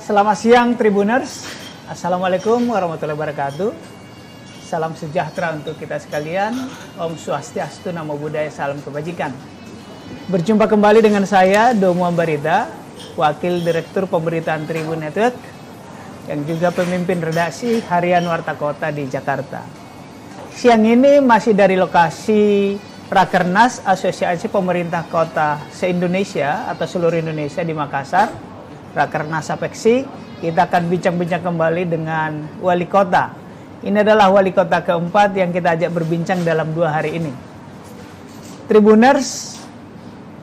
Selamat siang Tribuners. Assalamualaikum warahmatullahi wabarakatuh. Salam sejahtera untuk kita sekalian. Om Swastiastu, Namo Buddhaya, salam kebajikan. Berjumpa kembali dengan saya Domo Ambarita, Wakil Direktur Pemberitaan Tribun Network, yang juga pemimpin redaksi Harian Warta Kota di Jakarta. Siang ini masih dari lokasi Rakernas Asosiasi Pemerintah Kota se-Indonesia atau seluruh Indonesia di Makassar, Rakernas Apeksi. Kita akan bincang-bincang kembali dengan Wali Kota. Ini adalah Wali Kota keempat yang kita ajak berbincang dalam 2 hari ini. Tribuners,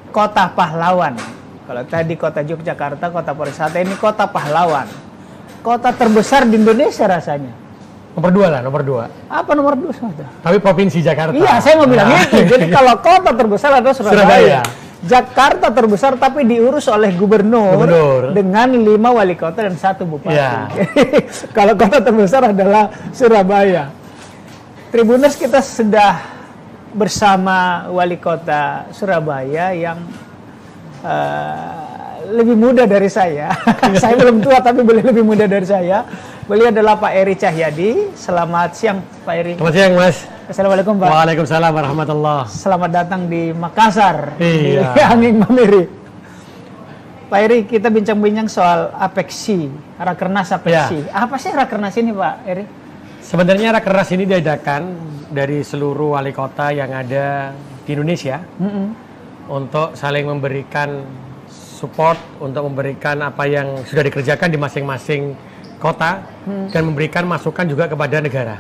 Kota Pahlawan. Kalau tadi Kota Yogyakarta, Kota Pariwisata, ini Kota Pahlawan. Kota terbesar di Indonesia rasanya. Nomor 2 lah, nomor 2. Apa nomor 2 saja? Tapi Provinsi Jakarta. Iya, saya mau bilang itu. Jadi kalau kota terbesar adalah Surabaya. Jakarta terbesar tapi diurus oleh gubernur dengan 5 wali kota dan 1 bupati. Ya. Kalau kota terbesar adalah Surabaya. Tribuners, kita sudah bersama wali kota Surabaya yang lebih muda dari saya. Saya belum tua tapi boleh lebih muda dari saya. Beliau adalah Pak Eri Cahyadi. Selamat siang Pak Eri. Selamat siang Mas. Assalamualaikum Pak. Waalaikumsalam warahmatullahi. Selamat datang di Makassar. Iya. Di Angin Mamiri. Pak Eri, kita bincang-bincang soal Apeksi, Rakernas Apeksi. Ya. Apa sih Rakernas ini Pak Eri? Sebenarnya Rakernas ini diadakan dari seluruh wali kota yang ada di Indonesia untuk saling memberikan support, untuk memberikan apa yang sudah dikerjakan di masing-masing kota dan memberikan masukan juga kepada negara.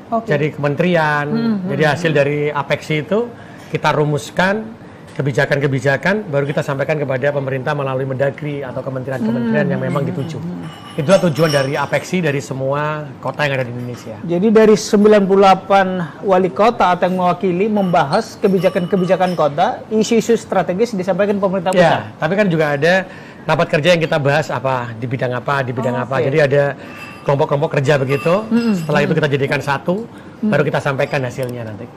Jadi kementerian, jadi hasil dari Apeksi itu kita rumuskan kebijakan-kebijakan, baru kita sampaikan kepada pemerintah melalui Mendagri atau kementerian-kementerian yang memang dituju. Itulah tujuan dari Apeksi dari semua kota yang ada di Indonesia. Jadi dari 98 wali kota atau yang mewakili membahas kebijakan-kebijakan kota, isu-isu strategis disampaikan pemerintah pusat. Ya, tapi kan juga ada rapat kerja yang kita bahas apa di bidang apa, di bidang apa. Jadi ada kelompok-kelompok kerja begitu. Setelah itu kita jadikan satu, baru kita sampaikan hasilnya nanti.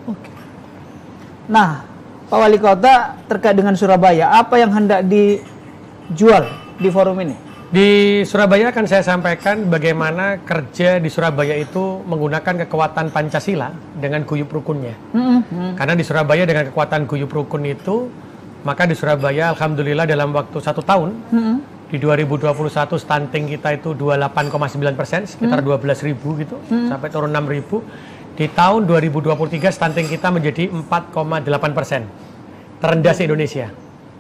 Nah, Pak Wali Kota, terkait dengan Surabaya, apa yang hendak dijual di forum ini? Di Surabaya akan saya sampaikan bagaimana kerja di Surabaya itu menggunakan kekuatan Pancasila dengan guyup rukunnya. Karena di Surabaya dengan kekuatan guyup rukun itu, maka di Surabaya alhamdulillah dalam waktu 1 tahun, di 2021 stunting kita itu 28,9%, sekitar 12.000 gitu, sampai turun 6.000. Di tahun 2023 stunting kita menjadi 4,8%, terendah se-Indonesia.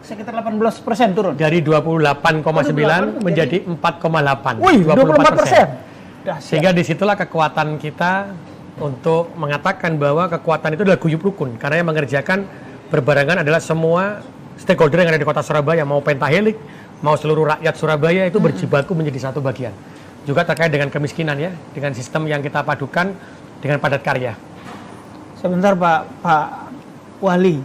Sekitar 18% turun? Dari 28,9 menjadi 4,8. Wih, 24%. Sehingga disitulah kekuatan kita untuk mengatakan bahwa kekuatan itu adalah guyup rukun. Karena yang mengerjakan berbarengan adalah semua stakeholder yang ada di kota Surabaya, mau pentahelik, mau seluruh rakyat Surabaya itu berjibaku menjadi satu bagian. Juga terkait dengan kemiskinan ya, dengan sistem yang kita padukan dengan padat karya. Sebentar Pak Wali,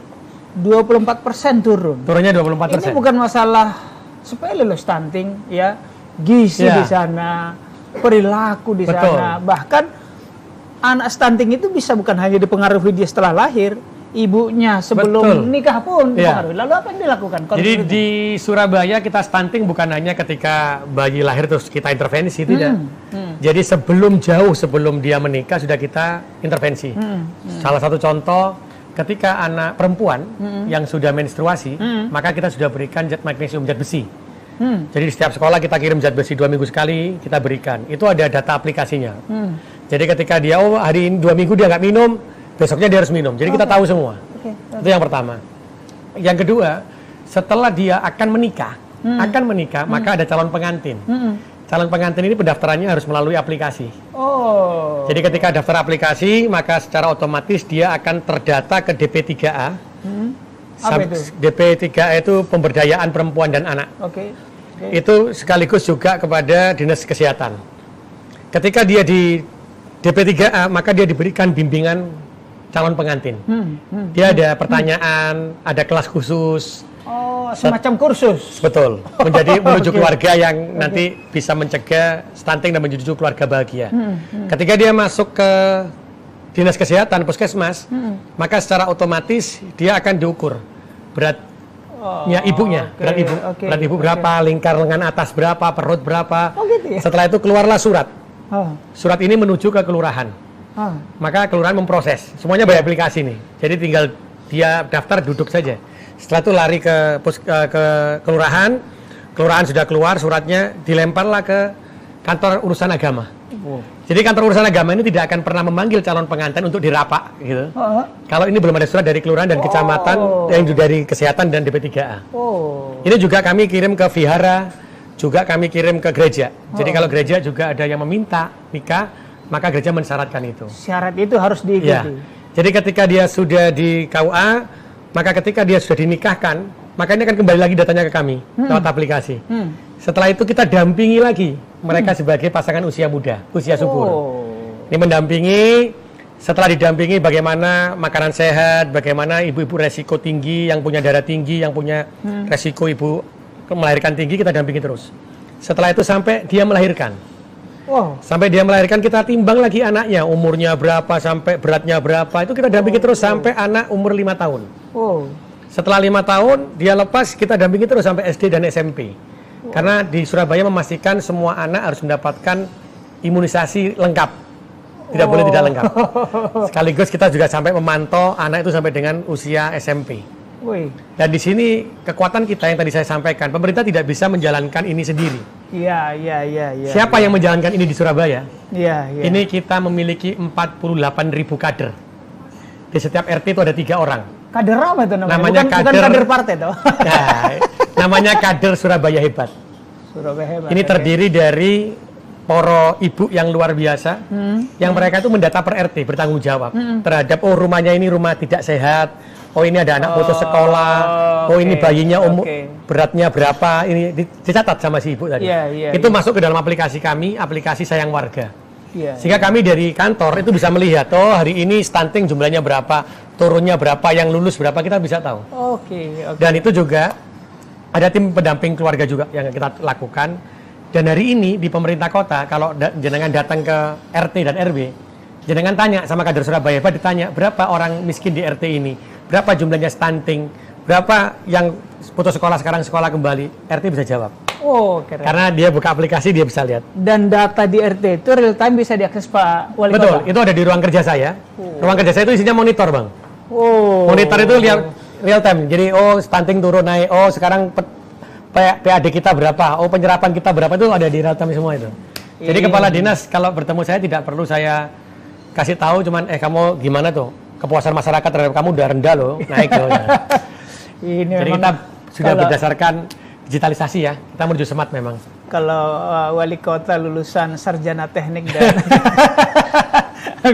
24% turun. Turunnya 24%. Ini bukan masalah sepele loh, stunting ya, gizi di sana, perilaku di sana. Bahkan anak stunting itu bisa bukan hanya dipengaruhi dia setelah lahir, ibunya sebelum nikah pun dipengaruhi. Lalu apa yang dilakukan? Jadi di Surabaya kita stunting bukan hanya ketika bayi lahir terus kita intervensi, tidak. Jadi jauh sebelum dia menikah sudah kita intervensi. Salah satu contoh, ketika anak perempuan yang sudah menstruasi, maka kita sudah berikan zat magnesium, zat besi. Jadi di setiap sekolah kita kirim zat besi 2 minggu sekali, kita berikan. Itu ada data aplikasinya. Jadi ketika dia, hari ini 2 minggu dia nggak minum, besoknya dia harus minum. Jadi kita tahu semua. Itu yang pertama. Yang kedua, setelah dia akan menikah, maka ada calon pengantin. Calon pengantin ini pendaftarannya harus melalui aplikasi. Jadi ketika daftar aplikasi, maka secara otomatis dia akan terdata ke DP3A. Apa itu? DP3A itu pemberdayaan perempuan dan anak. Itu sekaligus juga kepada Dinas Kesehatan. Ketika dia di DP3A, maka dia diberikan bimbingan calon pengantin. Dia ada pertanyaan, ada kelas khusus. Semacam kursus. Betul. Menuju keluarga yang nanti bisa mencegah stunting dan menuju keluarga bahagia. Ketika dia masuk ke Dinas Kesehatan, Puskesmas, maka secara otomatis dia akan diukur berat ibunya, oke, berat ibu, oke, berat ibu oke. berapa, lingkar lengan atas berapa, perut berapa. Oh gitu ya? Setelah itu keluarlah surat. Oh, Surat ini menuju ke kelurahan. oh. Maka kelurahan memproses. Semuanya by aplikasi nih. Jadi tinggal dia daftar, duduk saja. Setelah itu lari ke kelurahan. Kelurahan sudah keluar suratnya, dilemparlah ke kantor urusan agama. Oh. Jadi kantor urusan agama ini tidak akan pernah memanggil calon pengantin untuk dirapak gitu. Oh. Kalau ini belum ada surat dari kelurahan dan kecamatan, yang dari kesehatan dan DP3A. Oh. Ini juga kami kirim ke vihara, juga kami kirim ke gereja. Jadi kalau gereja juga ada yang meminta nikah, maka gereja mensyaratkan itu. Syarat itu harus diikuti. Ya. Jadi ketika dia sudah di KUA, maka ketika dia sudah dinikahkan, maka ini akan kembali lagi datanya ke kami lewat aplikasi. Setelah itu kita dampingi lagi mereka sebagai pasangan usia muda, usia subur. Oh. Ini mendampingi, setelah didampingi bagaimana makanan sehat, bagaimana ibu-ibu resiko tinggi, yang punya darah tinggi, yang punya resiko ibu melahirkan tinggi, kita dampingi terus. Setelah itu sampai dia melahirkan. Wow. Sampai dia melahirkan kita timbang lagi anaknya, umurnya berapa, sampai beratnya berapa, itu kita dampingi terus sampai anak umur 5 tahun. Oh. Setelah 5 tahun, dia lepas, kita dampingi terus sampai SD dan SMP. Karena di Surabaya memastikan semua anak harus mendapatkan imunisasi lengkap. Tidak boleh tidak lengkap. Sekaligus kita juga sampai memantau anak itu sampai dengan usia SMP. Wih. Dan di sini kekuatan kita yang tadi saya sampaikan, pemerintah tidak bisa menjalankan ini sendiri. Iya. Siapa yang menjalankan ini di Surabaya? Iya. Ini kita memiliki 48.000 kader. Di setiap RT itu ada 3 orang. Kader apa itu namanya? Namanya Bukan kader partai toh. Nah, namanya kader Surabaya Hebat. Surabaya Hebat. Ini terdiri dari para ibu yang luar biasa, yang mereka itu mendata per RT, bertanggung jawab terhadap, oh rumahnya ini rumah tidak sehat, oh ini ada anak putus sekolah, oh ini bayinya beratnya berapa, ini dicatat sama si ibu tadi. Itu masuk ke dalam aplikasi kami, aplikasi Sayang Warga. Sehingga kami dari kantor itu bisa melihat, oh hari ini stunting jumlahnya berapa, turunnya berapa, yang lulus berapa, kita bisa tahu. Dan itu juga ada tim pendamping keluarga juga yang kita lakukan. Dan hari ini di pemerintah kota, kalau jenengan datang ke RT dan RW, jenengan tanya sama kader Surabaya Hebat, ditanya berapa orang miskin di RT ini, berapa jumlahnya stunting, berapa yang putus sekolah sekarang sekolah kembali, RT bisa jawab. Oh, keren. Karena dia buka aplikasi, dia bisa lihat. Dan data di RT itu real time bisa diakses Pak Wali Betul, Kota? itu ada di ruang kerja saya. Ruang kerja saya itu isinya monitor, Bang. Monitor itu lihat real time. Jadi, oh stunting turun naik, oh sekarang PAD kita berapa, oh penyerapan kita berapa, itu ada di real time semua itu. Jadi kepala dinas kalau bertemu saya tidak perlu saya kasih tahu, cuman kamu gimana tuh, kepuasan masyarakat terhadap kamu udah rendah loh, naik loh. Jadi kita sudah berdasarkan digitalisasi ya, kita menuju smart memang. Kalau wali kota lulusan sarjana teknik dan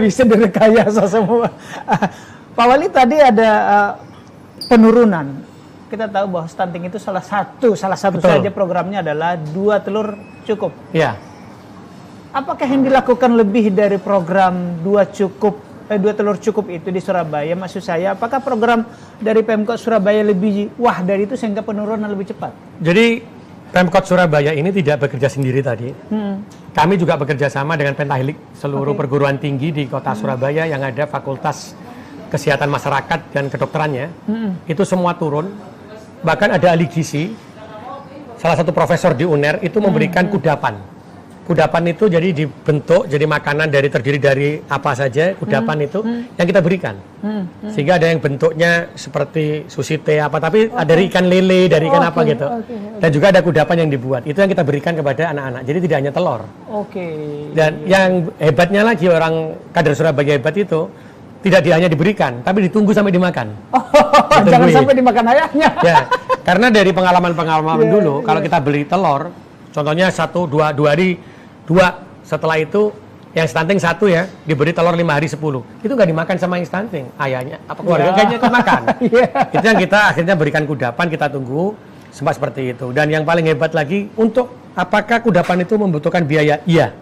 bisa direkayasa semua. Pak Wali tadi ada penurunan. Kita tahu bahwa stunting itu salah satu saja programnya adalah 2 telur cukup. Iya. Apakah yang dilakukan lebih dari program 2 telur cukup itu di Surabaya? Maksud saya, apakah program dari Pemkot Surabaya lebih dari itu sehingga penurunan lebih cepat? Jadi Pemkot Surabaya ini tidak bekerja sendiri tadi. Kami juga bekerja sama dengan Pentahelik, seluruh perguruan tinggi di kota Surabaya yang ada fakultas kesehatan masyarakat dan kedokterannya. Itu semua turun. Bahkan ada ahli gizi, salah satu profesor di UNER itu memberikan kudapan. Kudapan itu jadi dibentuk jadi makanan terdiri dari apa saja, kudapan itu yang kita berikan. Sehingga ada yang bentuknya seperti sushi teh apa, tapi ada dari ikan lele, dari ikan apa gitu. Dan juga ada kudapan yang dibuat. Itu yang kita berikan kepada anak-anak. Jadi tidak hanya telur. Dan yang hebatnya lagi, orang kader Surabaya Hebat itu tidak hanya diberikan, tapi ditunggu sampai dimakan. Jangan sampai dimakan ayahnya. Ya, karena dari pengalaman dulu, kalau kita beli telur, contohnya 1-2 hari, 2, setelah itu yang stunting 1 ya, diberi telur 5 hari 10. Itu nggak dimakan sama yang stunting, ayahnya, apa keluarga kayaknya ikut makan. Itu yang kita akhirnya berikan kudapan, kita tunggu, sempat seperti itu. Dan yang paling hebat lagi, untuk apakah kudapan itu membutuhkan biaya? Iya,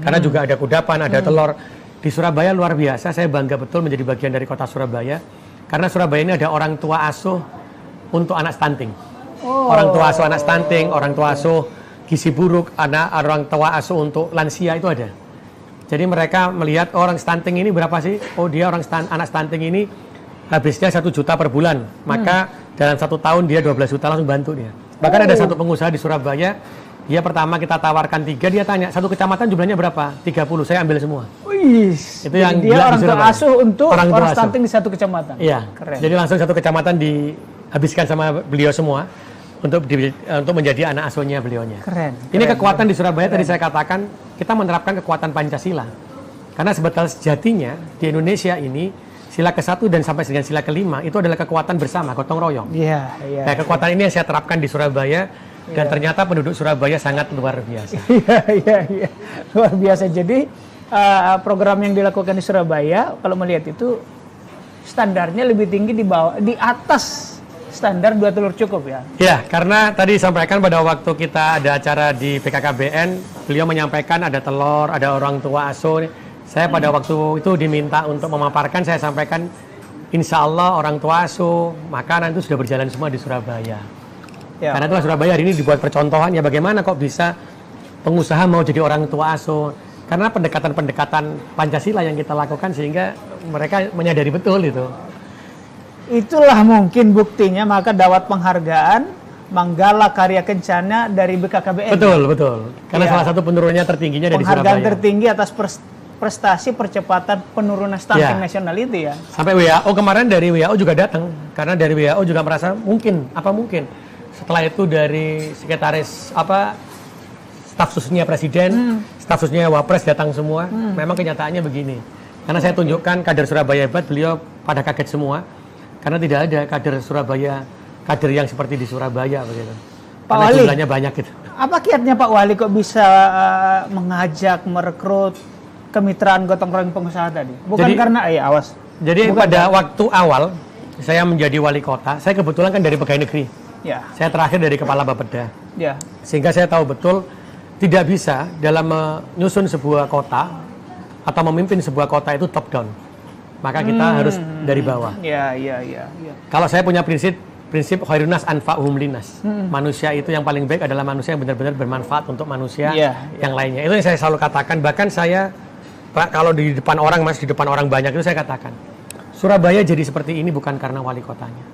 karena juga ada kudapan, ada telur. Di Surabaya luar biasa, saya bangga betul menjadi bagian dari kota Surabaya. Karena Surabaya ini ada orang tua asuh untuk anak stunting. Orang tua asuh anak stunting, orang tua asuh gizi buruk, orang tua asuh untuk lansia itu ada. Jadi mereka melihat orang stunting ini berapa sih? Oh dia anak stunting ini habisnya 1 juta per bulan. Maka dalam 1 tahun dia 12 juta langsung bantu dia. Bahkan ada satu pengusaha di Surabaya, dia pertama kita tawarkan 3, dia tanya, satu kecamatan jumlahnya berapa? 30, saya ambil semua. Wih, Itu yang dia gila orang di tua Surabaya. asuh untuk Orang tua orang asuh. stunting di satu kecamatan. Iya, Keren. jadi langsung satu kecamatan dihabiskan sama beliau semua untuk menjadi anak asuhnya beliaunya. Keren. Ini kekuatan di Surabaya tadi saya katakan, kita menerapkan kekuatan Pancasila. Karena sebetulnya sejatinya di Indonesia ini sila ke-1 dan sampai dengan sila ke-5 itu adalah kekuatan bersama, gotong royong. Iya, iya. Nah, kekuatan ini yang saya terapkan di Surabaya dan ternyata penduduk Surabaya sangat luar biasa. Iya, iya, iya. Luar biasa. Jadi program yang dilakukan di Surabaya kalau melihat itu standarnya lebih tinggi di atas standar 2 telur cukup ya. Ya, karena tadi sampaikan pada waktu kita ada acara di BKKBN, beliau menyampaikan ada telur, ada orang tua asuh. Saya pada waktu itu diminta untuk memaparkan, saya sampaikan insya Allah orang tua asuh, makanan itu sudah berjalan semua di Surabaya. Ya. Karena itulah Surabaya hari ini dibuat percontohan, ya bagaimana kok bisa pengusaha mau jadi orang tua asuh. Karena pendekatan-pendekatan Pancasila yang kita lakukan sehingga mereka menyadari betul itu. Itulah mungkin buktinya maka dapat penghargaan Manggala Karya Kencana dari BKKBN. Betul, betul. Karena Iya. salah satu penurunnya tertingginya dari Penghargaan Surabaya. tertinggi atas prestasi percepatan penurunan stunting Ya. nasional itu ya. Sampai WHO kemarin dari WHO juga datang. Karena dari WHO juga merasa mungkin, apa mungkin. Setelah itu dari sekretaris staf susnya presiden, staf susnya wapres datang semua. Memang kenyataannya begini. Karena saya tunjukkan kader Surabaya hebat, beliau pada kaget semua. Karena tidak ada kader Surabaya, kader yang seperti di Surabaya begitu. Pak Karena Wali, jumlahnya banyak gitu. apa kiatnya Pak Wali kok bisa mengajak, merekrut kemitraan gotong royong pengusaha tadi? Bukan Jadi- karena awas. Jadi Bukan, pada waktu awal saya menjadi wali kota, saya kebetulan kan dari pegawai negeri. Ya, Saya terakhir dari kepala Bapeda. ya. Sehingga saya tahu betul tidak bisa dalam menyusun sebuah kota atau memimpin sebuah kota itu top down. Maka kita harus dari bawah. Ya, ya, ya, ya. Kalau saya punya prinsip khairunas anfa'uhum linnas. Manusia itu yang paling baik adalah manusia yang benar-benar bermanfaat untuk manusia Iya, yang lainnya. Itu yang saya selalu katakan. Bahkan saya, Pak, kalau di depan orang, Mas, di depan orang banyak itu saya katakan, Surabaya jadi seperti ini bukan karena wali kotanya.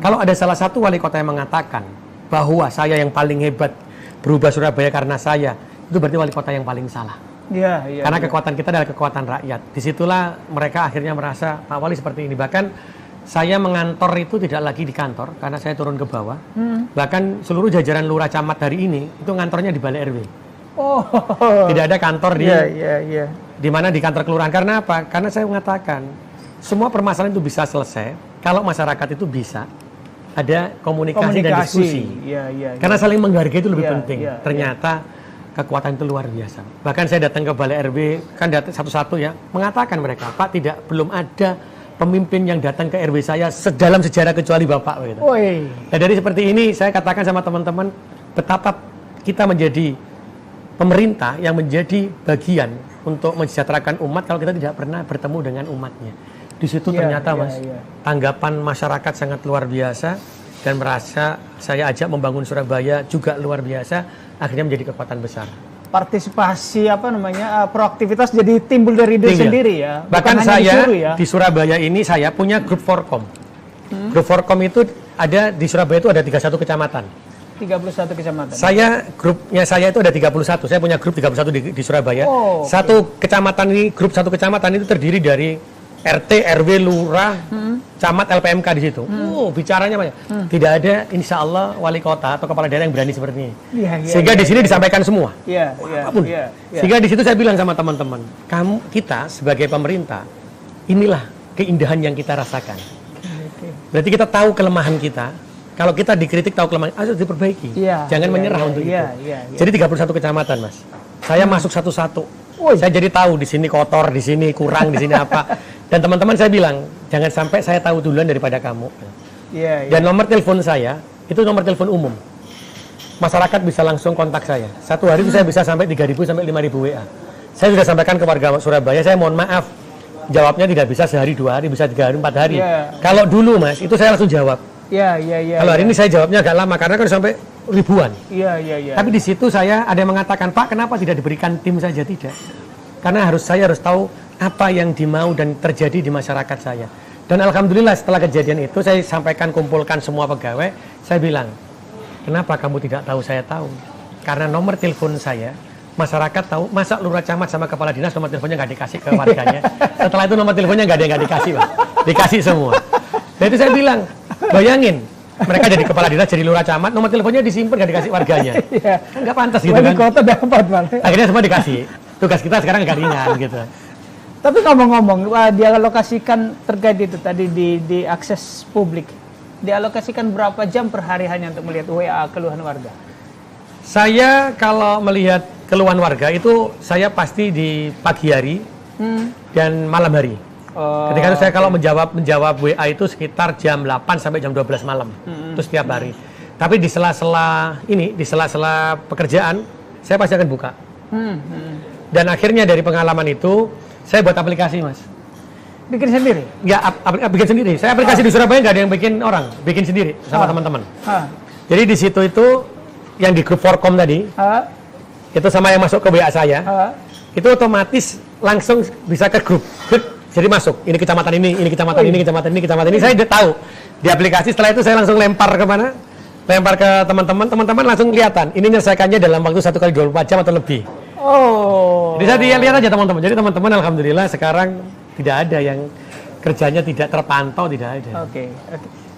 Kalau ada salah satu wali kota yang mengatakan bahwa saya yang paling hebat berubah Surabaya karena saya, itu berarti wali kota yang paling salah. Ya, ya. Karena ya. kekuatan kita adalah kekuatan rakyat. Disitulah mereka akhirnya merasa Pak Wali seperti ini. Bahkan saya mengantor itu tidak lagi di kantor karena saya turun ke bawah. Bahkan seluruh jajaran lurah camat hari ini itu ngantornya di Balai RW. Oh. Tidak ada kantor di Ya, ya, ya. di mana di kantor kelurahan. Karena apa? Karena saya mengatakan semua permasalahan itu bisa selesai kalau masyarakat itu bisa ada komunikasi dan diskusi. Ya, ya, ya. Karena saling menghargai itu lebih Iya, penting. iya, Ternyata kekuatan itu luar biasa. Bahkan saya datang ke Balai RW, kan datang satu-satu ya, mengatakan mereka, Pak, belum ada pemimpin yang datang ke RW saya dalam sejarah kecuali Bapak. Gitu. Woi. Nah, dari seperti ini, saya katakan sama teman-teman, betapa kita menjadi pemerintah yang menjadi bagian untuk mensejahterakan umat kalau kita tidak pernah bertemu dengan umatnya. Di situ Iya, ternyata, iya, Mas, iya. tanggapan masyarakat sangat luar biasa dan merasa saya ajak membangun Surabaya juga luar biasa, akhirnya menjadi kekuatan besar. Partisipasi proaktivitas jadi timbul dari diri Tinggal. sendiri ya. Bukan Bahkan hanya saya disuruh ya. di Surabaya ini saya punya grup Forkom. Grup Forkom itu ada di Surabaya itu ada 31 kecamatan. 31 kecamatan. Grupnya saya itu ada 31. Saya punya grup 31 di Surabaya. Oh, Satu kecamatan ini, grup satu kecamatan itu terdiri dari RT, RW, lurah, camat, LPMK di situ. Bicaranya banyak. Tidak ada insya Allah wali kota atau kepala daerah yang berani seperti ini. Iya, iya, Sehingga iya, di sini disampaikan semua. Iya, iya, Apapun. iya, iya. Sehingga di situ saya bilang sama teman-teman, kita sebagai pemerintah, inilah keindahan yang kita rasakan. Oke. Berarti kita tahu kelemahan kita. Kalau kita dikritik tahu kelemahan, harus diperbaiki. Iya, Jangan iya, menyerah iya, untuk iya, itu. iya, iya. Jadi 31 kecamatan, Mas. Saya masuk satu-satu. Woi. Saya jadi tahu di sini kotor, di sini kurang, di sini apa. Dan teman-teman saya bilang, jangan sampai saya tahu duluan daripada kamu. Iya, iya. Dan nomor telepon saya, itu nomor telepon umum. Masyarakat bisa langsung kontak saya. Satu hari itu saya bisa sampai 3.000 sampai 5.000 WA. Saya sudah sampaikan ke warga Surabaya, saya mohon maaf. Jawabnya tidak bisa sehari, 2 hari, bisa 3 hari, 4 hari. Iya. Kalau dulu, Mas, itu saya langsung jawab. Iya, iya, iya. Kalau hari iya. ini saya jawabnya agak lama, karena kan sampai ribuan. Iya, iya, iya. Tapi di situ saya ada yang mengatakan, Pak, kenapa tidak diberikan tim saja? Tidak. Karena saya harus tahu apa yang dimau dan terjadi di masyarakat saya. Dan alhamdulillah setelah kejadian itu saya sampaikan, kumpulkan semua pegawai, saya bilang, kenapa kamu tidak tahu saya tahu? Karena nomor telepon saya, masyarakat tahu, masa lurah camat sama kepala dinas nomor teleponnya nggak dikasih ke warganya. Setelah itu nomor teleponnya nggak ada yang nggak dikasih, Pak. Dikasih semua. Dan itu saya bilang, bayangin, mereka jadi kepala dinas, jadi lurah camat, nomor teleponnya disimpan nggak dikasih warganya. Kan nggak pantas gitu Wali kan. kota dapat malah. Akhirnya semua dikasih. Tugas kita sekarang agak ringan gitu. Tapi ngomong-ngomong, dialokasikan terkait itu tadi di akses publik, dialokasikan berapa jam per hari hanya untuk melihat WA keluhan warga? Saya kalau melihat keluhan warga itu saya pasti di pagi hari dan malam hari. Ketika itu saya kalau menjawab WA itu sekitar jam 8 sampai jam 12 malam. Itu setiap hari. Tapi di sela-sela ini, di sela-sela pekerjaan, saya pasti akan buka. Dan akhirnya dari pengalaman itu, saya buat aplikasi, Mas. Bikin sendiri? Ya, bikin sendiri. Saya aplikasi di Surabaya nggak ada yang bikin orang, bikin sendiri sama teman-teman. Jadi di situ itu yang di grup Forkom tadi, itu sama yang masuk ke WA saya, itu otomatis langsung bisa ke grup. Jadi masuk, ini kecamatan ini kecamatan ini, kecamatan ini, kecamatan ini. Saya udah tahu di aplikasi. Setelah itu saya langsung lempar ke mana? Lempar ke teman-teman langsung kelihatan. Ini menyelesaikannya dalam waktu 1 kali 24 jam atau lebih. Jadi saya lihat aja teman-teman. Jadi teman-teman alhamdulillah sekarang tidak ada yang kerjanya tidak terpantau, tidak ada. Oke.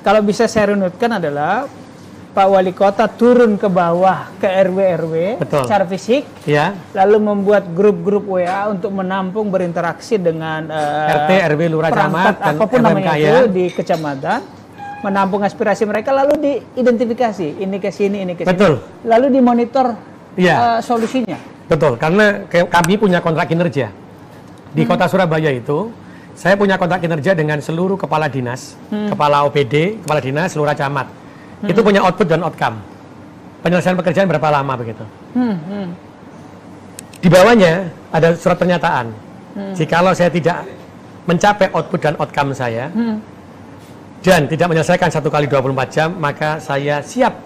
Kalau bisa saya runutkan adalah Pak Wali Kota turun ke bawah ke RW secara fisik, ya. Lalu membuat grup-grup WA untuk menampung berinteraksi dengan RT, RW, lurah camat, dan apapun namanya ya. itu di kecamatan, menampung aspirasi mereka lalu diidentifikasi, ini ke sini, ini ke sini. Betul. Lalu dimonitor solusinya. Betul, karena kami punya kontrak kinerja di Kota Surabaya itu. Saya punya kontrak kinerja dengan seluruh kepala dinas, kepala OPD, kepala dinas, lurah camat. Itu punya output dan outcome. Penyelesaian pekerjaan berapa lama begitu. Di bawahnya ada surat pernyataan. Jikalau saya tidak mencapai output dan outcome saya, dan tidak menyelesaikan 1 kali 24 jam, maka saya siap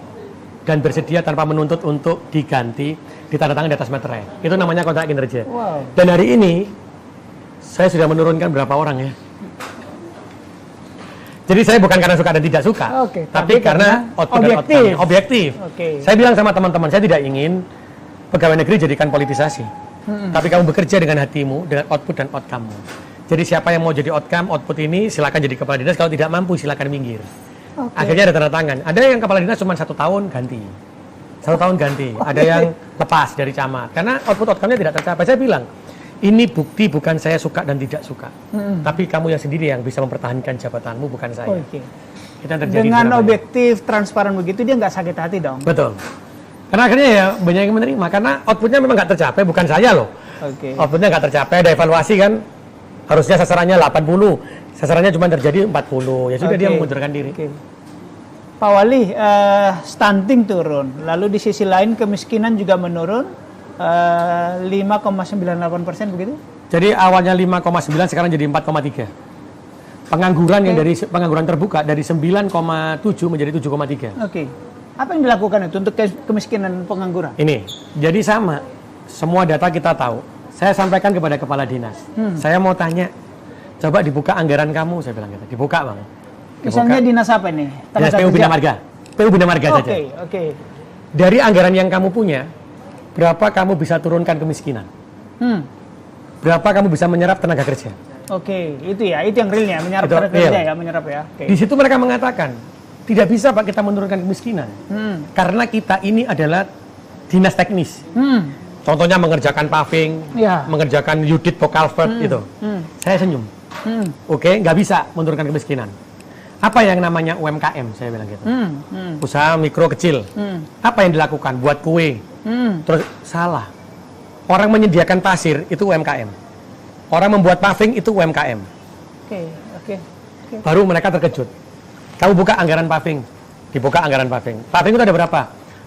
dan bersedia tanpa menuntut untuk diganti, ditandatangani di atas materai. Itu namanya kontrak kinerja. Dan hari ini, saya sudah menurunkan berapa orang ya. Jadi saya bukan karena suka dan tidak suka, tapi karena output dan outcome objektif. Saya bilang sama teman-teman, saya tidak ingin pegawai negeri jadikan politisasi. Tapi kamu bekerja dengan hatimu, dengan output dan outcome-mu. Jadi siapa yang mau jadi outcome, output ini silakan jadi kepala dinas, kalau tidak mampu silakan minggir. Akhirnya ada tanda tangan. Ada yang kepala dinas cuma 1 tahun ganti. 1 tahun ganti. Ada yang lepas dari camat. Karena output outcome-nya tidak tercapai. Saya bilang, ini bukti bukan saya suka dan tidak suka. Tapi kamu yang sendiri yang bisa mempertahankan jabatanmu, bukan saya. Itu yang terjadi. Dengan objektif, transparan begitu, dia nggak sakit hati dong. Betul. Karena akhirnya ya banyak yang menerima. Karena outputnya memang nggak tercapai, bukan saya loh. Outputnya nggak tercapai, ada evaluasi kan. Harusnya sasarannya 80, sasarannya cuma terjadi 40. Ya sudah dia mengundurkan diri. Pak Wali, stunting turun. Lalu di sisi lain kemiskinan juga menurun. 5,98% begitu? Jadi awalnya 5,9 sekarang jadi 4,3. Pengangguran yang dari pengangguran terbuka dari 9,7 menjadi 7,3. Apa yang dilakukan itu untuk kemiskinan pengangguran? Ini, jadi sama. Semua data kita tahu. Saya sampaikan kepada kepala dinas. Saya mau tanya, coba dibuka anggaran kamu, saya bilang gitu. Dibuka, Bang. Misalnya dinas apa nih? Dinas PU Bina Marga. PU Bina Marga saja. Dari anggaran yang kamu punya, berapa kamu bisa turunkan kemiskinan? Berapa kamu bisa menyerap tenaga kerja? Itu yang realnya, menyerap tenaga kerja ya, menyerap ya. Di situ mereka mengatakan, tidak bisa Pak kita menurunkan kemiskinan. Karena kita ini adalah dinas teknis. Contohnya mengerjakan paving, mengerjakan Udit Bokalvert itu. Saya senyum. Nggak bisa menurunkan kemiskinan. Apa yang namanya UMKM, saya bilang gitu. Usaha mikro kecil. Apa yang dilakukan? Buat kue. Terus salah. Orang menyediakan pasir itu UMKM. Orang membuat paving itu UMKM. Baru mereka terkejut. Kamu buka anggaran paving. Dibuka anggaran paving. Paving itu ada berapa?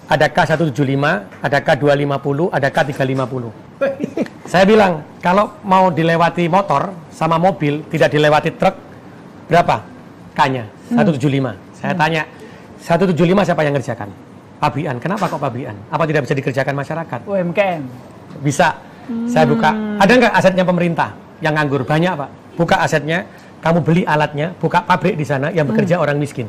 Ada K175, ada K250, ada K350. Saya bilang, kalau mau dilewati motor sama mobil, tidak dilewati truk, berapa? K-nya, 175. Saya tanya, 175 siapa yang ngerjakan? Pabrikan. Kenapa kok pabrikan? Apa tidak bisa dikerjakan masyarakat? UMKM. Bisa. Saya buka. Ada nggak asetnya pemerintah yang nganggur? Banyak, Pak. Buka asetnya, kamu beli alatnya, buka pabrik di sana yang bekerja orang miskin.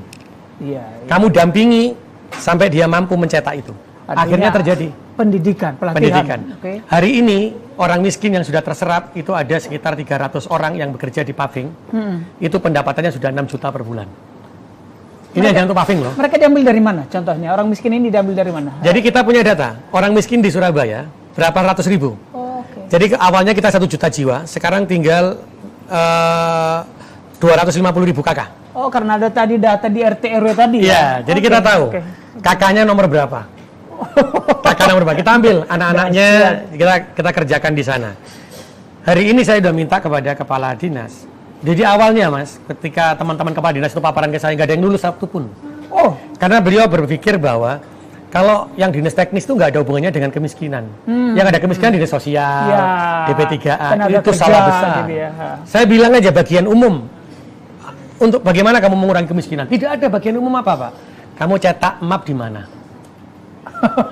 Iya. Kamu dampingi sampai dia mampu mencetak itu. Artinya Akhirnya terjadi pendidikan, pelatihan. pendidikan. Oke. Hari ini orang miskin yang sudah terserap itu ada sekitar 300 orang yang bekerja di paving. Itu pendapatannya sudah 6 juta per bulan. Ini hanya untuk paving loh. Mereka diambil dari mana? Contohnya orang miskin ini diambil dari mana? Jadi kita punya data, orang miskin di Surabaya berapa ratus ribu. Oh, oke. Jadi awalnya kita 1 juta jiwa, sekarang tinggal 250 ribu kakak. Oh, karena ada tadi data di RT RW tadi. Iya, jadi Oke, kita tahu oke. kakaknya nomor berapa. Kakak nomor berapa? Kita ambil anak-anaknya, kita kerjakan di sana. Hari ini saya sudah minta kepada kepala dinas. Jadi awalnya Mas, ketika teman-teman kepala dinas itu paparan ke saya, nggak ada yang lulus satu pun. Oh, Karena beliau berpikir bahwa kalau yang dinas teknis itu nggak ada hubungannya dengan kemiskinan. Yang ada kemiskinan dinas sosial, Ya, DP3A, tenaga itu kerja, salah besar. gitu ya. Saya bilang aja bagian umum. Untuk bagaimana kamu mengurangi kemiskinan? Tidak ada bagian umum apa, Pak. Kamu cetak map di mana?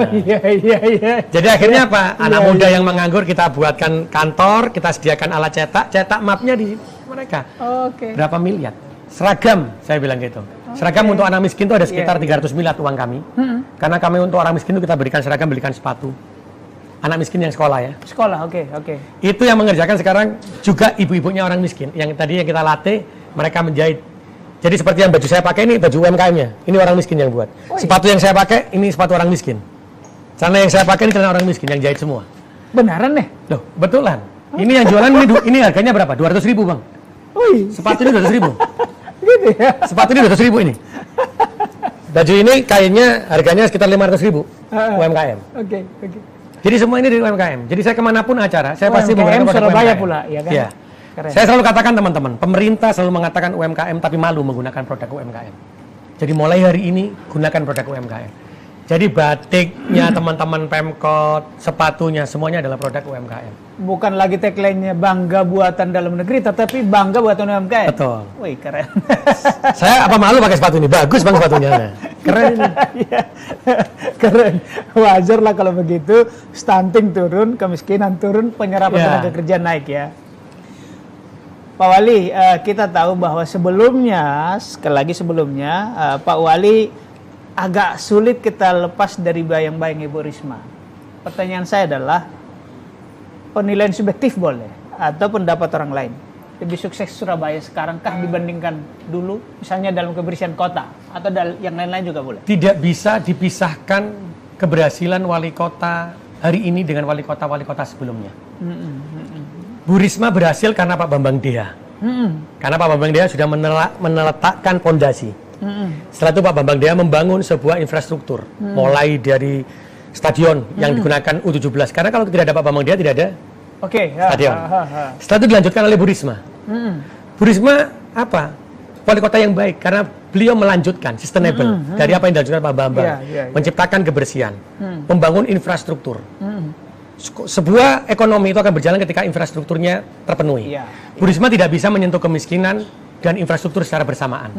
Iya, iya, iya. Jadi akhirnya apa? Anak Iya, muda iya. yang menganggur kita buatkan kantor, kita sediakan alat cetak mapnya di mereka. Oke. Berapa miliar? Seragam, saya bilang gitu. Seragam untuk anak miskin itu ada sekitar 300 miliar uang kami. Karena kami untuk orang miskin itu kita berikan seragam, belikan sepatu. Anak miskin yang sekolah ya. Sekolah, oke. Itu yang mengerjakan sekarang juga ibu-ibunya orang miskin. Yang tadi yang kita latih, mereka menjahit. Jadi seperti yang baju saya pakai ini baju UMKM-nya. Ini orang miskin yang buat. Oh, iya. Sepatu yang saya pakai ini sepatu orang miskin. Celana yang saya pakai ini celana orang miskin yang jahit semua. Benaran nih? Loh, betulan. Ini yang jualan ini harganya berapa? 200.000 Bang. Wih, Sepatu ini 200.000. gitu ya. Sepatu ini 200.000 ini. Baju ini kainnya harganya sekitar 500.000 UMKM. Oke. Jadi semua ini dari UMKM. Jadi saya kemanapun acara, saya pasti UMKM menggunakan produk Surabaya UMKM. pula, ya kan? Iya. Keren. Saya selalu katakan teman-teman, pemerintah selalu mengatakan UMKM tapi malu menggunakan produk UMKM. Jadi mulai hari ini gunakan produk UMKM. Jadi batiknya teman-teman Pemkot, sepatunya semuanya adalah produk UMKM. Bukan lagi tagline-nya bangga buatan dalam negeri, tetapi bangga buatan UMKM. Betul. Wih, keren. Saya apa malu pakai sepatu ini? Bagus Bang sepatunya. Keren ini. Iya, keren. Wajar lah kalau begitu, stunting turun, kemiskinan turun, penyerapan Ya. tenaga kerja naik ya. Pak Wali, kita tahu bahwa sebelumnya, sekali lagi sebelumnya, Pak Wali agak sulit kita lepas dari bayang-bayang Ibu Risma. Pertanyaan saya adalah, penilaian subjektif boleh, atau pendapat orang lain. Lebih sukses Surabaya sekarang kah dibandingkan dulu, misalnya dalam kebersihan kota, atau yang lain-lain juga boleh? Tidak bisa dipisahkan keberhasilan wali kota hari ini dengan wali kota sebelumnya. Bu Risma berhasil karena Pak Bambang Deha. Karena Pak Bambang Deha sudah meneletakkan pondasi. Setelah itu Pak Bambang Deha membangun sebuah infrastruktur, mulai dari stadion yang digunakan U17. Karena kalau tidak ada Pak Bambang Deha tidak ada Oke. stadion. Setelah itu dilanjutkan oleh Bu Risma. Bu Risma apa? Wali kota yang baik karena beliau melanjutkan sustainable dari apa yang dilanjutkan Pak Bambang, Iya. menciptakan kebersihan, membangun infrastruktur. Sebuah ekonomi itu akan berjalan ketika infrastrukturnya terpenuhi. Iya. Bu Risma tidak bisa menyentuh kemiskinan dan infrastruktur secara bersamaan.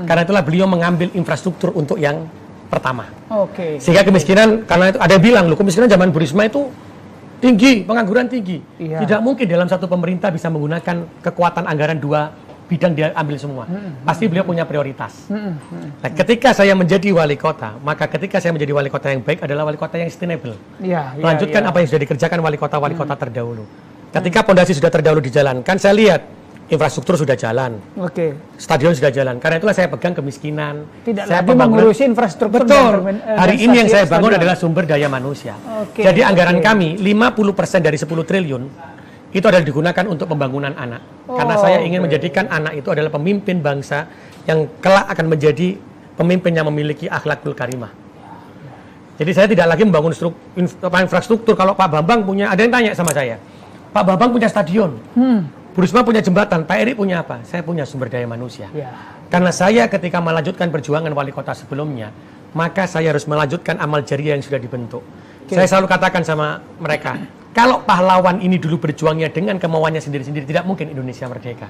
Karena itulah beliau mengambil infrastruktur untuk yang pertama. Oke. Sehingga kemiskinan, karena itu ada yang bilang, loh kemiskinan zaman Bu Risma itu tinggi, pengangguran tinggi. Iya. Tidak mungkin dalam satu pemerintah bisa menggunakan kekuatan anggaran dua bidang dia ambil semua. Pasti beliau punya prioritas. Nah, ketika saya menjadi wali kota, maka ketika saya menjadi wali kota yang baik adalah wali kota yang sustainable. Iya. Melanjutkan apa yang sudah dikerjakan wali kota terdahulu. Ketika pondasi sudah terdahulu dijalankan, saya lihat infrastruktur sudah jalan, Oke. stadion sudah jalan. Karena itulah saya pegang kemiskinan. Tidak Saya lagi pembangunan- mengurusi infrastruktur. Betul. Hari ini yang saya bangun stadion. adalah sumber daya manusia. Oke, Jadi anggaran oke. kami 50% dari 10 triliun itu adalah digunakan untuk pembangunan anak. Karena Oh, saya ingin oke. menjadikan anak itu adalah pemimpin bangsa yang kelak akan menjadi pemimpin yang memiliki akhlakul karimah. Jadi saya tidak lagi membangun infrastruktur. Kalau Pak Bambang punya, ada yang tanya sama saya, Pak Bambang punya stadion, Bu Risma punya jembatan, Pak Eri punya apa? Saya punya sumber daya manusia. Ya. Karena saya ketika melanjutkan perjuangan wali kota sebelumnya, maka saya harus melanjutkan amal jariah yang sudah dibentuk. Saya selalu katakan sama mereka, kalau pahlawan ini dulu berjuangnya dengan kemauannya sendiri-sendiri, tidak mungkin Indonesia merdeka.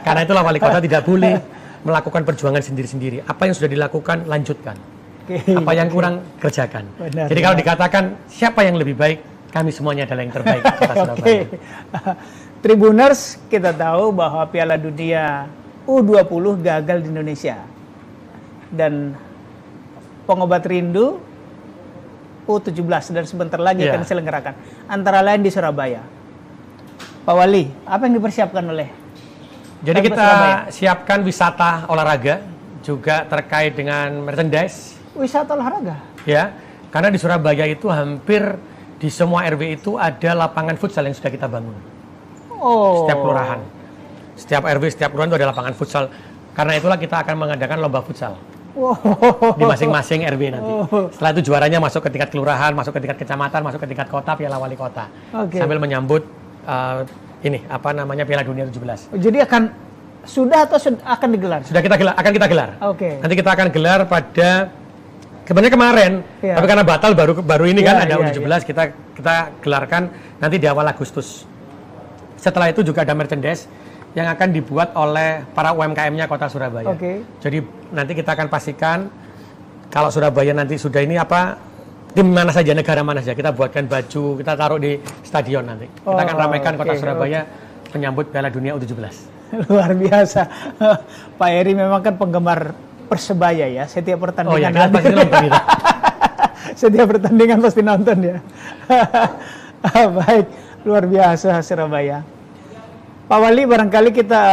Karena itulah wali kota tidak boleh melakukan perjuangan sendiri-sendiri. Apa yang sudah dilakukan, lanjutkan. Oke. Apa yang kurang, kerjakan. Benar, Jadi kalau benar. dikatakan, siapa yang lebih baik, kami semuanya adalah yang terbaik. Kota Surabaya. Oke. Tribuners, kita tahu bahwa Piala Dunia U20 gagal di Indonesia. Dan pengobat rindu U17 dan sebentar lagi akan diselenggarakan. Antara lain di Surabaya. Pak Wali, apa yang dipersiapkan oleh? Jadi kita siapkan wisata olahraga, juga terkait dengan merchandise. Wisata olahraga? Ya, karena di Surabaya itu hampir di semua RW itu ada lapangan futsal yang sudah kita bangun. Oh. Setiap kelurahan. Setiap RW, setiap kelurahan itu ada lapangan futsal. Karena itulah kita akan mengadakan lomba futsal. Di masing-masing RW nanti. Setelah itu juaranya masuk ke tingkat kelurahan, masuk ke tingkat kecamatan, masuk ke tingkat kota, Piala Wali Kota. Sambil menyambut Piala Dunia 17. Jadi sudah atau akan digelar? Akan kita gelar. Nanti kita akan gelar pada sebenarnya kemarin, tapi karena batal baru ini kan ada U17 kita gelarkan nanti di awal Agustus. Setelah itu juga ada merchandise yang akan dibuat oleh para UMKM-nya Kota Surabaya. Jadi nanti kita akan pastikan kalau Surabaya nanti sudah ini tim mana saja, negara mana saja, kita buatkan baju, kita taruh di stadion nanti. Kita akan ramaikan Kota Surabaya menyambut Piala Dunia U17. Luar biasa. Pak Eri memang kan penggemar Persebaya ya, setiap pertandingan pasti nonton kita. Setiap pertandingan pasti nonton ya. Baik, luar biasa Surabaya. Pak Wali, barangkali kita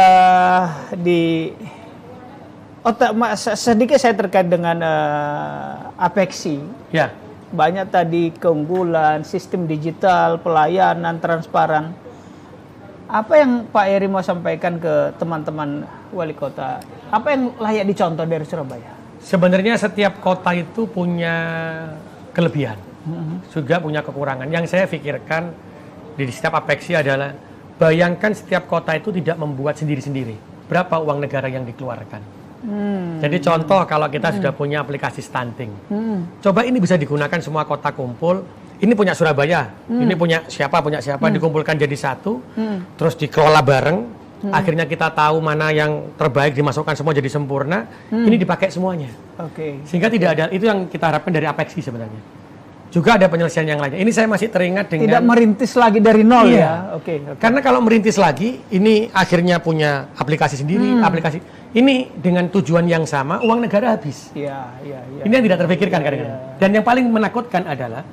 sedikit saya terkait dengan Apexi. Ya. Banyak tadi keunggulan, sistem digital, pelayanan, transparan. Apa yang Pak Eri mau sampaikan ke teman-teman wali kota? Apa yang layak dicontoh dari Surabaya? Sebenarnya setiap kota itu punya kelebihan, juga punya kekurangan. Yang saya pikirkan di setiap Apexi adalah bayangkan setiap kota itu tidak membuat sendiri-sendiri. Berapa uang negara yang dikeluarkan? Jadi contoh kalau kita sudah punya aplikasi stunting, coba ini bisa digunakan semua kota kumpul. Ini punya Surabaya, ini punya siapa, dikumpulkan jadi satu, terus dikelola bareng. Akhirnya kita tahu mana yang terbaik, dimasukkan semua jadi sempurna. Ini dipakai semuanya. Sehingga tidak ada, itu yang kita harapkan dari Apexi sebenarnya. Juga ada penyelesaian yang lainnya. Ini saya masih teringat dengan tidak merintis lagi dari nol ya. Karena kalau merintis lagi, ini akhirnya punya aplikasi sendiri, aplikasi ini dengan tujuan yang sama, uang negara habis. Ini yang tidak terpikirkan kadang-kadang. Dan yang paling menakutkan adalah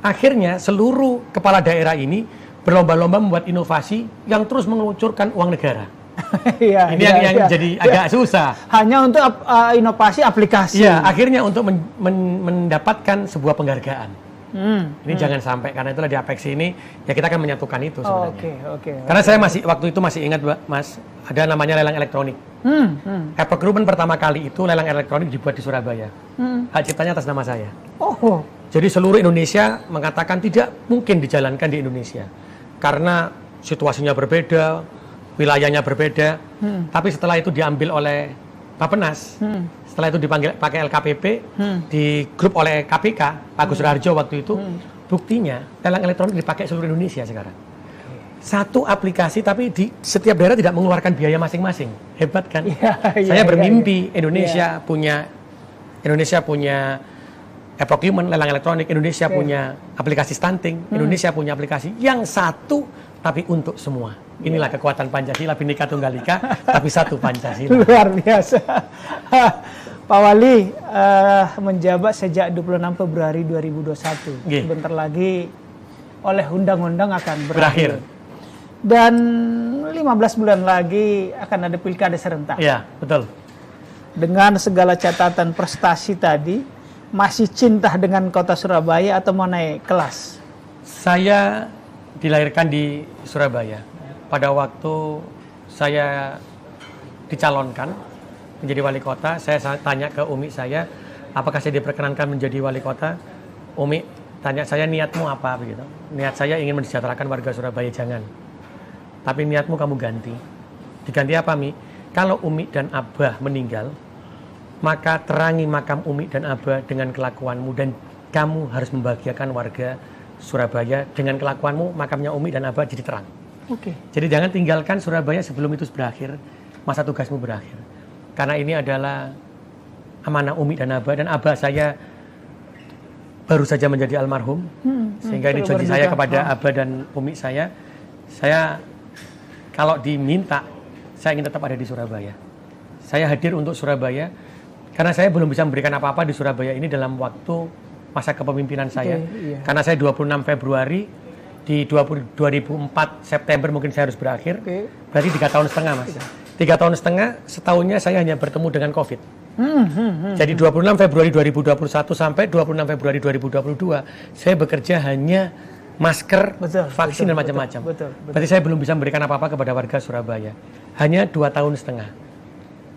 akhirnya seluruh kepala daerah ini berlomba-lomba membuat inovasi yang terus mengucurkan uang negara. Ini yang jadi agak susah. Hanya untuk inovasi aplikasi. Akhirnya untuk mendapatkan sebuah penghargaan. Ini jangan sampai, karena itulah di Apexi ini ya kita akan menyatukan itu sebenarnya. Karena saya waktu itu masih ingat Mas, ada namanya lelang elektronik. Epoch Group pertama kali itu lelang elektronik dibuat di Surabaya. Hak ciptanya atas nama saya. Jadi seluruh Indonesia mengatakan tidak mungkin dijalankan di Indonesia karena situasinya berbeda, wilayahnya berbeda. Tapi setelah itu diambil oleh Bappenas, setelah itu dipanggil pakai LKPP, di grup oleh KPK, Agus Raharjo waktu itu, buktinya lelang elektronik dipakai seluruh Indonesia sekarang. Satu aplikasi tapi di setiap daerah tidak mengeluarkan biaya masing-masing. Hebat kan? Saya bermimpi Indonesia punya Epoch Human, lelang elektronik, Indonesia punya aplikasi stunting, Indonesia punya aplikasi yang satu tapi untuk semua. Inilah kekuatan Pancasila, Bhinneka Tunggal Ika, tapi satu Pancasila. Luar biasa. Pak Wali menjabat sejak 26 Februari 2021. Sebentar lagi oleh undang-undang akan berakhir. Dan 15 bulan lagi akan ada pilkada serentak. Iya, betul. Dengan segala catatan prestasi tadi, masih cinta dengan kota Surabaya atau mau naik kelas? Saya dilahirkan di Surabaya. Pada waktu saya dicalonkan menjadi wali kota, saya tanya ke Umi saya, apakah saya diperkenankan menjadi wali kota? Umi tanya saya, niatmu apa? Begitu. Niat saya ingin mensejahterakan warga Surabaya, jangan. Tapi niatmu kamu ganti. Diganti apa, Mi? Kalau Umi dan Abah meninggal, maka terangi makam Umi dan Abah dengan kelakuanmu, dan kamu harus membahagiakan warga Surabaya dengan kelakuanmu. Makamnya Umi dan Abah jadi terang. Jadi jangan tinggalkan Surabaya sebelum itu berakhir, masa tugasmu berakhir. Karena ini adalah amanah Umi dan Abah, dan Abah saya baru saja menjadi almarhum, sehingga ini janji saya kepada Abah dan Umi saya kalau diminta, saya ingin tetap ada di Surabaya. Saya hadir untuk Surabaya, karena saya belum bisa memberikan apa-apa di Surabaya ini dalam waktu masa kepemimpinan saya. Iya. Karena saya 26 Februari, di 2004 September mungkin saya harus berakhir. Berarti 3 tahun setengah, Mas. 3 tahun setengah, setahunnya saya hanya bertemu dengan COVID. Jadi 26 Februari 2021 sampai 26 Februari 2022, saya bekerja hanya masker, vaksin, dan macam-macam. Berarti saya belum bisa memberikan apa-apa kepada warga Surabaya. Hanya 2 tahun setengah.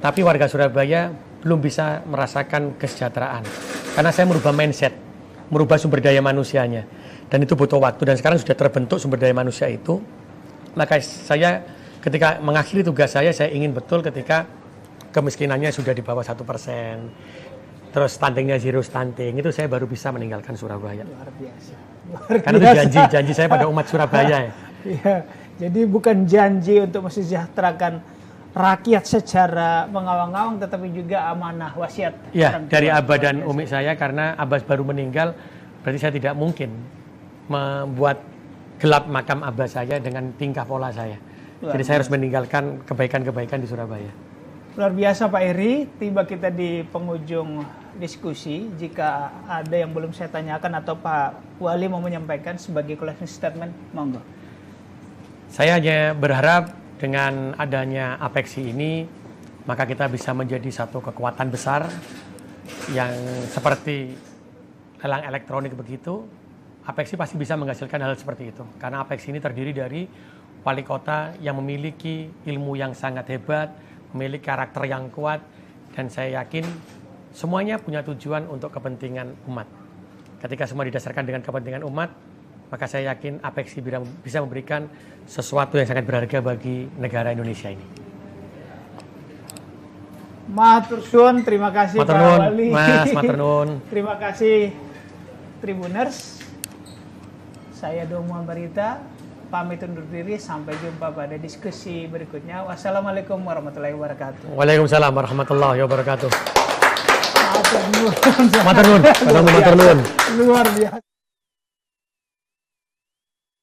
Tapi warga Surabaya belum bisa merasakan kesejahteraan. Karena saya merubah mindset, merubah sumber daya manusianya. Dan itu butuh waktu, dan sekarang sudah terbentuk sumber daya manusia itu. Maka saya ketika mengakhiri tugas saya ingin betul ketika kemiskinannya sudah di bawah 1%, terus stuntingnya zero stunting, itu saya baru bisa meninggalkan Surabaya. Luar biasa. Karena itu janji saya pada umat Surabaya. Ya, jadi bukan janji untuk mesejahterakan rakyat secara mengawang-awang, tetapi juga amanah wasiat. Ya, dari Abah dan Umi saya, karena Abah baru meninggal, berarti saya tidak mungkin membuat gelap makam Abah saya dengan tingkah pola saya. Jadi saya harus meninggalkan kebaikan-kebaikan di Surabaya. Luar biasa Pak Eri, tiba kita di penghujung diskusi. Jika ada yang belum saya tanyakan atau Pak Wali mau menyampaikan sebagai closing statement, monggo. Saya hanya berharap dengan adanya Apexi ini, maka kita bisa menjadi satu kekuatan besar yang seperti lelang elektronik begitu. Apexi pasti bisa menghasilkan hal seperti itu. Karena Apexi ini terdiri dari wali kota yang memiliki ilmu yang sangat hebat, memiliki karakter yang kuat, dan saya yakin semuanya punya tujuan untuk kepentingan umat. Ketika semua didasarkan dengan kepentingan umat, maka saya yakin Apexi bisa memberikan sesuatu yang sangat berharga bagi negara Indonesia ini. Matur suwun, terima kasih Pak Wali. Mas, matur nuwun. Terima kasih Tribuners. Saya Domo Ambarita, pamit undur diri, sampai jumpa pada diskusi berikutnya. Wassalamualaikum warahmatullahi wabarakatuh. Waalaikumsalam warahmatullahi wabarakatuh. Matur nuwun. Matur nuwun. Luar biasa.